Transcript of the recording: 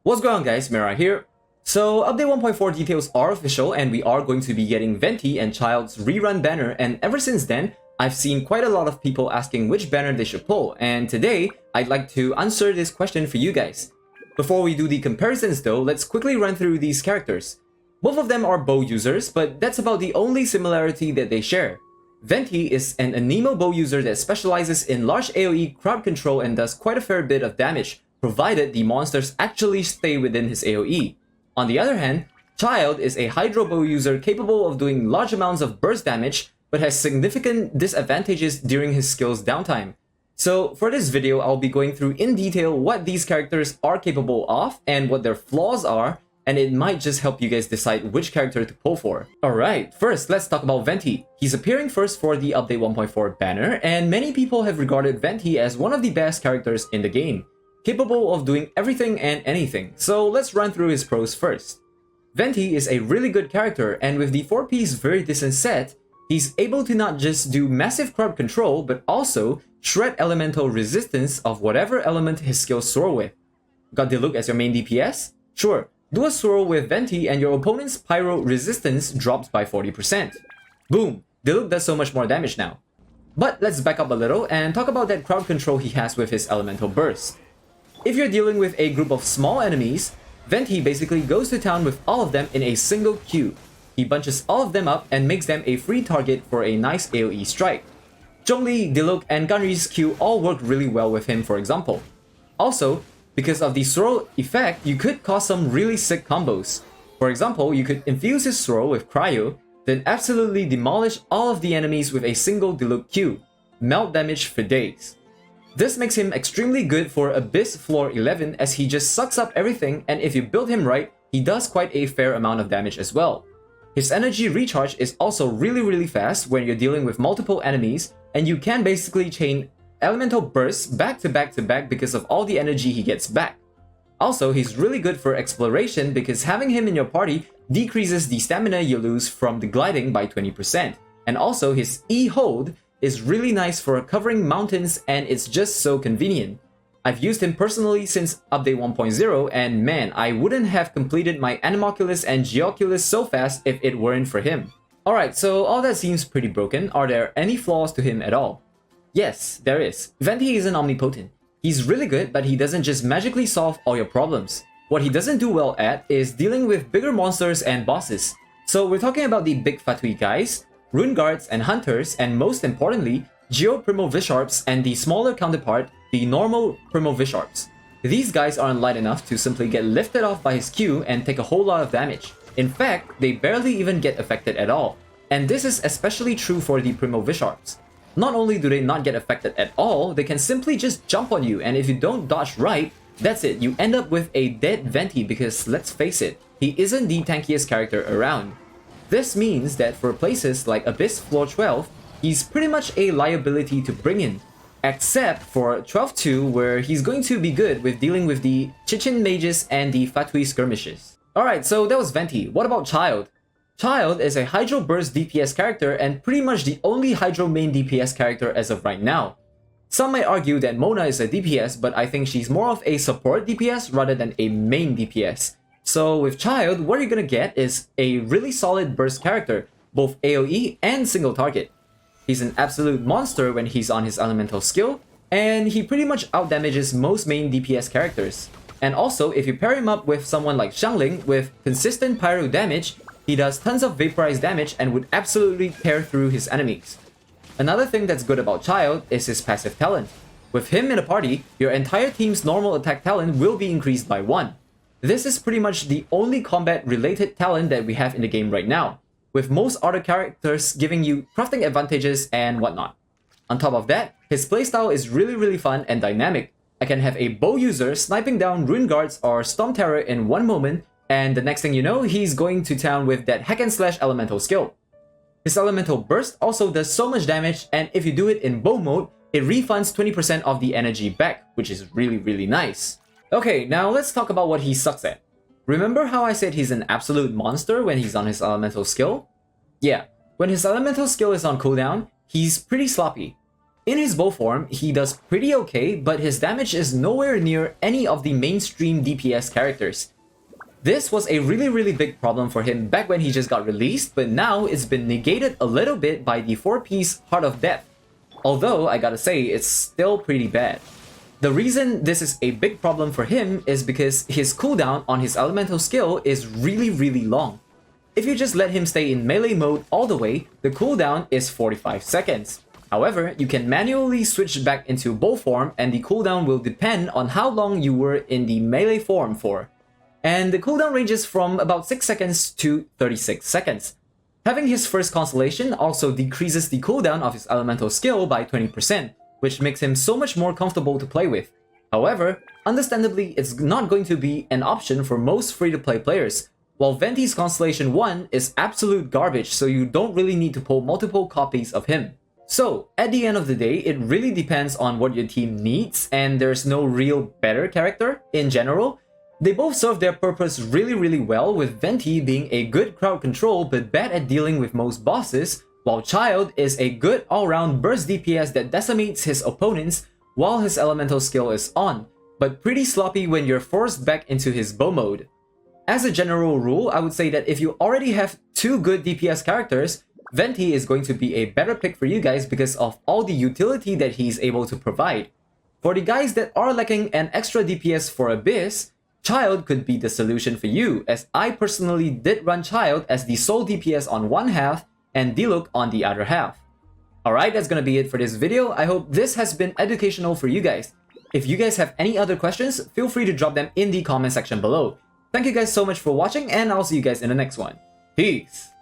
What's going on guys, Mira here. So update 1.4 details are official and we are going to be getting Venti and Childe's rerun banner, and ever since then, I've seen quite a lot of people asking which banner they should pull, and today, I'd like to answer this question for you guys. Before we do the comparisons though, let's quickly run through these characters. Both of them are bow users, but that's about the only similarity that they share. Venti is an anemo bow user that specializes in large AoE crowd control and does quite a fair bit of damage, provided the monsters actually stay within his AoE. On the other hand, Childe is a Hydro bow user capable of doing large amounts of burst damage, but has significant disadvantages during his skill's downtime. So for this video, I'll be going through in detail what these characters are capable of and what their flaws are, and it might just help you guys decide which character to pull for. Alright, first let's talk about Venti. He's appearing first for the update 1.4 banner, and many people have regarded Venti as one of the best characters in the game, capable of doing everything and anything. So let's run through his pros first. Venti is a really good character, and with the 4-piece very decent set, he's able to not just do massive crowd control, but also shred elemental resistance of whatever element his skills soar with. Got Diluc as your main DPS? Sure, do a swirl with Venti and your opponent's pyro resistance drops by 40%. Boom, Diluc does so much more damage now. But let's back up a little and talk about that crowd control he has with his elemental burst. If you're dealing with a group of small enemies, Venti basically goes to town with all of them in a single queue. He bunches all of them up and makes them a free target for a nice AoE strike. Zhongli, Diluc, and Ganri's Q all work really well with him, for example. Also, because of the swirl effect, you could cause some really sick combos. For example, you could infuse his swirl with Cryo, then absolutely demolish all of the enemies with a single Diluc Q. Melt damage for days. This makes him extremely good for Abyss Floor 11 as he just sucks up everything, and if you build him right, he does quite a fair amount of damage as well. His energy recharge is also really fast when you're dealing with multiple enemies, and you can basically chain elemental bursts back to back because of all the energy he gets back. Also, he's really good for exploration because having him in your party decreases the stamina you lose from the gliding by 20%. And also, his E-hold is really nice for covering mountains, and it's just so convenient. I've used him personally since update 1.0, and man, I wouldn't have completed my Anemoculus and Geoculus so fast if it weren't for him. Alright, so all that seems pretty broken. Are there any flaws to him at all? Yes, there is. Venti isn't omnipotent. He's really good, but he doesn't just magically solve all your problems. What he doesn't do well at is dealing with bigger monsters and bosses. So we're talking about the big Fatui guys, Rune Guards and Hunters, and most importantly, Geo Primo Visharps and the smaller counterpart, the normal Primo Visharps. These guys aren't light enough to simply get lifted off by his Q and take a whole lot of damage. In fact, they barely even get affected at all. And this is especially true for the Primo Visharps. Not only do they not get affected at all, they can simply just jump on you, and if you don't dodge right, that's it, you end up with a dead Venti because let's face it, he isn't the tankiest character around. This means that for places like Abyss Floor 12, he's pretty much a liability to bring in, except for 12-2 where he's going to be good with dealing with the Chichin mages and the Fatui skirmishes. Alright, so that was Venti. What about Childe? Childe is a Hydro Burst DPS character and pretty much the only Hydro main DPS character as of right now. Some might argue that Mona is a DPS, but I think she's more of a support DPS rather than a main DPS. So with Childe, what you're gonna get is a really solid burst character, both AoE and single target. He's an absolute monster when he's on his elemental skill, and he pretty much outdamages most main DPS characters. And also, if you pair him up with someone like Xiangling with consistent pyro damage, he does tons of vaporized damage and would absolutely tear through his enemies. Another thing that's good about Childe is his passive talent. With him in a party, your entire team's normal attack talent will be increased by 1. This is pretty much the only combat-related talent that we have in the game right now, with most other characters giving you crafting advantages and whatnot. On top of that, his playstyle is really fun and dynamic. I can have a bow user sniping down Rune Guards or Storm Terror in one moment, and the next thing you know, he's going to town with that hack and slash elemental skill. His elemental burst also does so much damage, and if you do it in bow mode, it refunds 20% of the energy back, which is really nice. Okay, now let's talk about what he sucks at. Remember how I said he's an absolute monster when he's on his elemental skill? Yeah, when his elemental skill is on cooldown, he's pretty sloppy. In his bow form, he does pretty okay, but his damage is nowhere near any of the mainstream DPS characters. This was a really big problem for him back when he just got released, but now it's been negated a little bit by the 4-piece Heart of Death. Although, I gotta say, it's still pretty bad. The reason this is a big problem for him is because his cooldown on his elemental skill is really long. If you just let him stay in melee mode all the way, the cooldown is 45 seconds. However, you can manually switch back into bow form and the cooldown will depend on how long you were in the melee form for. And the cooldown ranges from about 6 seconds to 36 seconds. Having his first constellation also decreases the cooldown of his elemental skill by 20%, which makes him so much more comfortable to play with. However, understandably, it's not going to be an option for most free-to-play players, while Venti's Constellation 1 is absolute garbage, so you don't really need to pull multiple copies of him. So, at the end of the day, it really depends on what your team needs, and there's no real better character in general. They both serve their purpose really well, with Venti being a good crowd control but bad at dealing with most bosses, while Childe is a good all-round burst DPS that decimates his opponents while his elemental skill is on, but pretty sloppy when you're forced back into his bow mode. As a general rule, I would say that if you already have 2 good DPS characters, Venti is going to be a better pick for you guys because of all the utility that he's able to provide. For the guys that are lacking an extra DPS for Abyss, Childe could be the solution for you, as I personally did run Childe as the sole DPS on one half and Diluc on the other half. Alright, that's gonna be it for this video. I hope this has been educational for you guys. If you guys have any other questions, feel free to drop them in the comment section below. Thank you guys so much for watching, and I'll see you guys in the next one. Peace!